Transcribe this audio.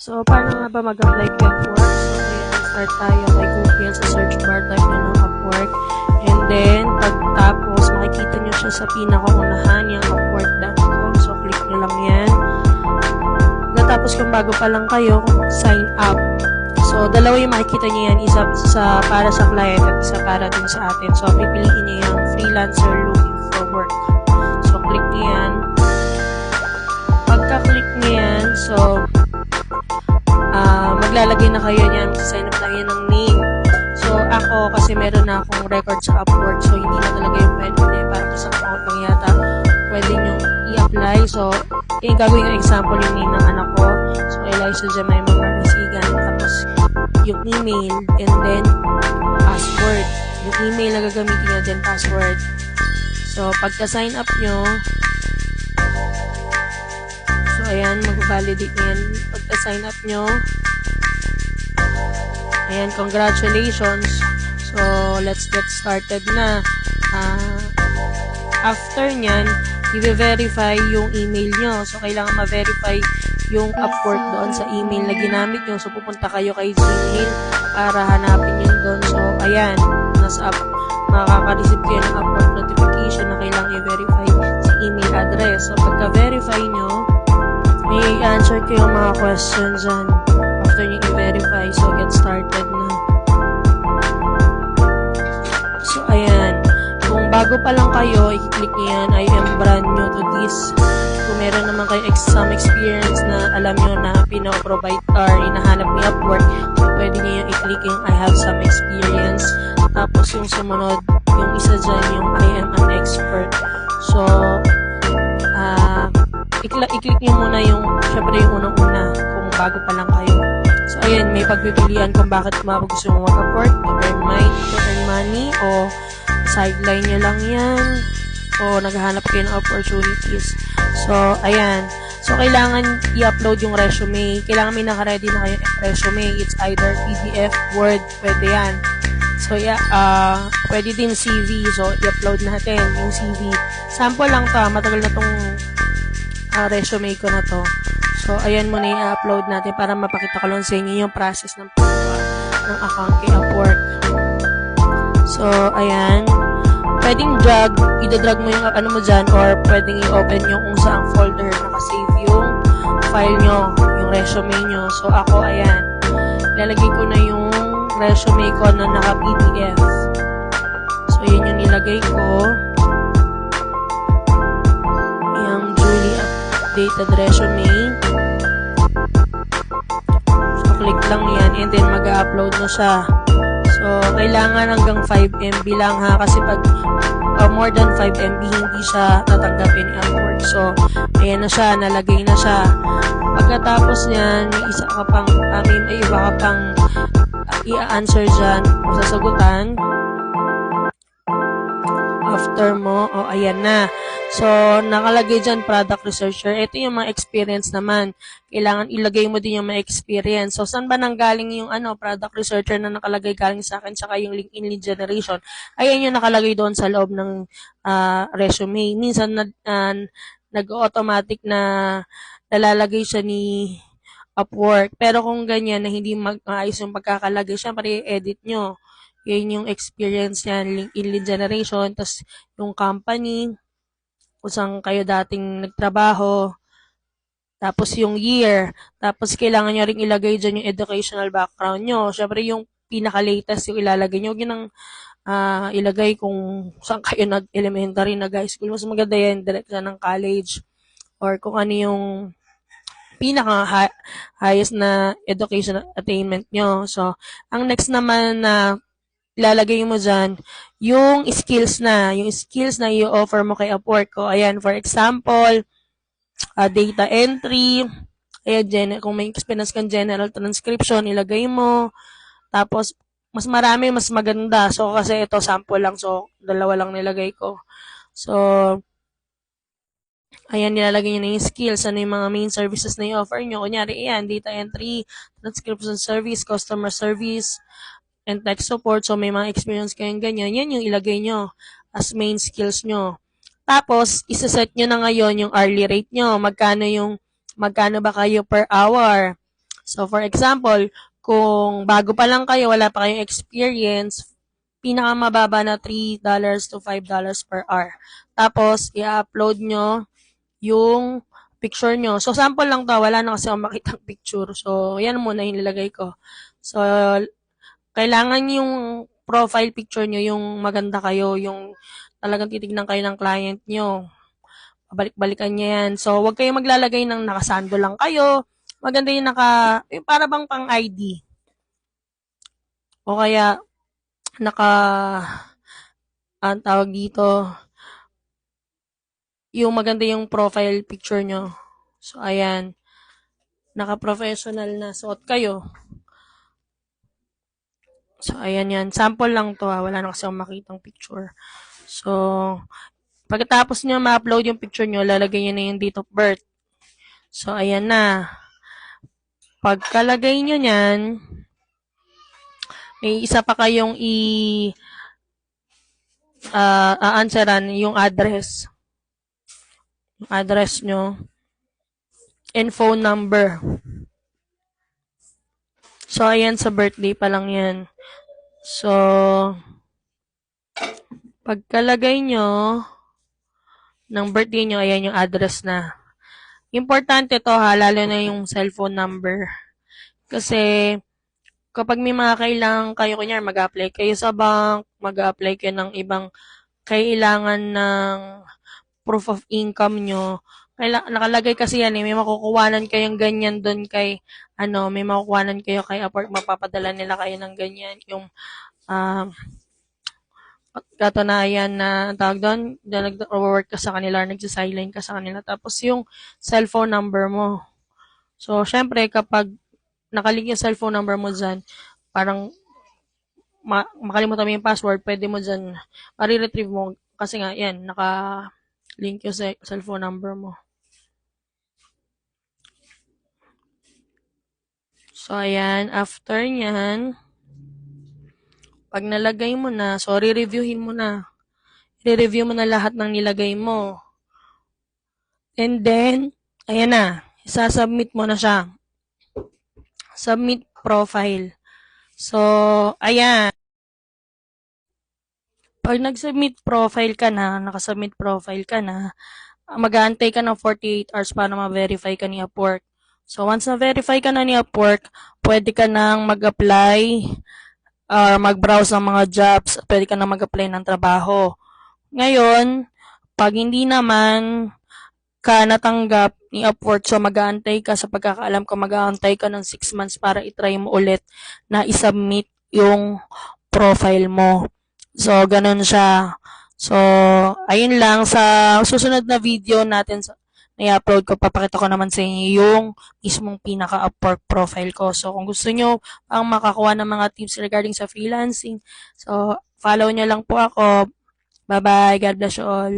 So, paano nga ba mag-apply kay Upwork? So, ayan, start tayo kay Google sa search bar, type nyo ng Upwork. And then, pagtapos, makikita nyo siya sa pinakaunahan, yung upwork.com. So, click nyo lang yan. Tapos, kung bago pa lang kayo, sign up. So, dalawa yung makikita nyo yan. Isa para sa client at isa para din sa atin. So, pipiliin nyo yung freelancer looking for work. So, click nyo yan. Pagka-click nyo yan, so, maglalagay na kayo niyan, sign up lang yan ng name. So, ako, kasi meron na akong record sa Upwork, so hindi na talaga yung pwede, parang sa account lang yata, pwede nyo i-apply. So, yung gagawin yung example, yung name ng anak ko. So, Eliza Jemima Marisigan, tapos yung email, and then password. Yung email na gagamitin nyo, then password. So, pagka-sign up nyo, so, ayan, mag-validate nyo yan. Pagka-sign up nyo, ayan, congratulations. So, let's get started na. After nyan, i-verify yung email nyo. So, kailangan ma-verify yung Upwork doon sa email na ginamit nyo. So, pupunta kayo kay Gmail para hanapin yun doon. So, ayan, nasa makaka-receive kayo ng Upwork notification na kailangan i-verify si email address. So, pagka-verify nyo, may answer kayo mga questions dyan after nyo i-verify. So, get started na. So, ayan. Kung bago pa lang kayo, i-click nyo yan. I am brand new to this. Kung meron naman kayo some experience na alam nyo na pino-provide or hinahanap ni Upwork, so, pwede nyo yung i-click yung I have some experience. Tapos, yung sumunod, yung isa dyan, yung I am an expert. So, i-click nyo muna yung, syempre yung unang-una, kung bago pa lang kayo. So, ayan, may pagpipilian kung bakit gusto mo mag-Upwork, to earn money, o sideline nyo lang yan, o naghahanap kayo ng opportunities. So, ayan. So, kailangan i-upload yung resume. Kailangan may naka-ready na kayo resume. It's either PDF, Word, pwede yan. So, yeah, pwede din CV. So, i-upload natin yung CV. Sample lang to. Matagal na tong resume ko na to. So, ayan muna i-upload natin para mapakita ko lang sa inyo yung process ng ng account kay Upwork. So, ayan. Pwedeng i-drag mo yung ano mo dyan, or pwedeng i-open yung kung saan folder nakasave yung file nyo, yung resume nyo. So, ako, ayan. Ilalagay ko na yung resume ko na naka-PDF. So, yun yung nilagay ko. Yung Julie updated resume. So, click lang yan, and then mag-upload na siya. So, kailangan hanggang 5 MB lang ha, kasi pag more than 5 MB, hindi siya tatanggapin ni Upwork. So, ayan na siya, nalagay na siya. Pagkatapos niyan, may isa ka pang, may iba ka pang i-answer dyan, o sasagutan. After mo, ayan na. So, nakalagay dyan, product researcher. Ito yung mga experience naman. Kailangan ilagay mo din yung mga experience. So, saan ba nanggaling yung product researcher na nakalagay galing sa akin, saka yung LinkedIn lead generation? Ayan yung nakalagay doon sa loob ng resume. Minsan, nag-automatic na nalalagay siya ni Upwork. Pero kung ganyan na hindi mag-ayos yung pagkakalagay, syempre, edit nyo. Yan yung experience niya, LinkedIn lead generation, tapos yung company, kung saan kayo dating nagtrabaho, tapos yung year, tapos kailangan nyo rin ilagay dyan yung educational background nyo. Syempre yung pinaka-latest yung ilalagay nyo. Huwag nyo nang ilagay kung saan kayo nag-elementary, nag-high school. Mas maganda yan, direct ng college, or kung ano yung pinaka-highest na education attainment nyo. So, ang next naman na ilalagay mo dyan, yung skills na i-offer mo kay Upwork ko. Ayan, for example, data entry, ayan, kung may experience kang general transcription, ilagay mo. Tapos, mas marami, mas maganda. So, kasi ito, sample lang. So, dalawa lang nilagay ko. So, ayan, nilalagay nyo na yung skills, ano yung mga main services na i-offer nyo. Kunyari, ayan, data entry, transcription service, customer service, and tech support. So, may mga experience kayong ganyan. Yan yung ilagay nyo as main skills nyo. Tapos, isa-set nyo na ngayon yung hourly rate nyo. Magkano ba kayo per hour? So, for example, kung bago pa lang kayo, wala pa kayong experience, pinakamababa na $3 to $5 per hour. Tapos, i-upload nyo yung picture nyo. So, sample lang to. Wala na kasi akong makitang picture. So, yan muna yung nilagay ko. So, kailangan yung profile picture nyo, yung maganda kayo, yung talagang titignan kayo ng client nyo. Balik-balikan niya yan. So, huwag kayong maglalagay ng nakasando lang kayo. Maganda yung yung para bang pang ID. O kaya, ang tawag dito, yung maganda yung profile picture nyo. So, ayan. Naka-professional na suot kayo. So, ayan yan. Sample lang to ha. Wala na kasi akong makitang picture. So, pagkatapos nyo ma-upload yung picture nyo, lalagay nyo na yung date of birth. So, ayan na. Pagkalagay nyo nyan, may isa pa kayong a-answeran yung address. Yung address nyo and phone number. So, ayan sa birthday pa lang yan. So, pagkalagay nyo ng birthday nyo, ayan yung address na. Importante to ha, lalo na yung cellphone number. Kasi, kapag may mga kailangan kayo, kunyari mag-apply kayo sa bank, mag-apply kayo ng ibang kailangan ng proof of income nyo, nakalagay kasi yan may makukuhanan kayong ganyan doon kay, may makukuhanan kayo kay Upwork, mapapadala nila kayo ng ganyan, yung, katunayan na, tawag doon, nag-work ka sa kanila, nagsideline ka sa kanila, tapos yung cellphone number mo. So, syempre, kapag nakalink yung cellphone number mo dyan, parang makalimutan mo yung password, pwede mo dyan, mariretrieve mo, kasi nga, yan, naka-link yung cellphone number mo. So, ayan, after nyan, pag nalagay mo na, so, re-reviewin mo na. Re-review mo na lahat ng nilagay mo. And then, ayan na, isasubmit mo na siya. Submit profile. So, ayan. Pag nag-submit profile ka na, nakasubmit profile ka na, mag-aantay ka ng 48 hours para ma-verify ka ni Upwork. So, once na-verify ka na ni Upwork, pwede ka nang mag-apply or mag-browse ng mga jobs. Pwede ka nang mag-apply ng trabaho. Ngayon, pag hindi naman ka natanggap ni Upwork, so mag-aantay ka, sa pagkakaalam ko, mag-aantay ka ng 6 months para itry mo ulit na isubmit yung profile mo. So, ganun siya. So, ayun lang. Sa susunod na video natin na i-upload ko, papakita ko naman sa inyo yung mismong pinaka-Upwork profile ko. So, kung gusto nyo ang makakuha ng mga tips regarding sa freelancing, so, follow nyo lang po ako. Bye-bye. God bless you all.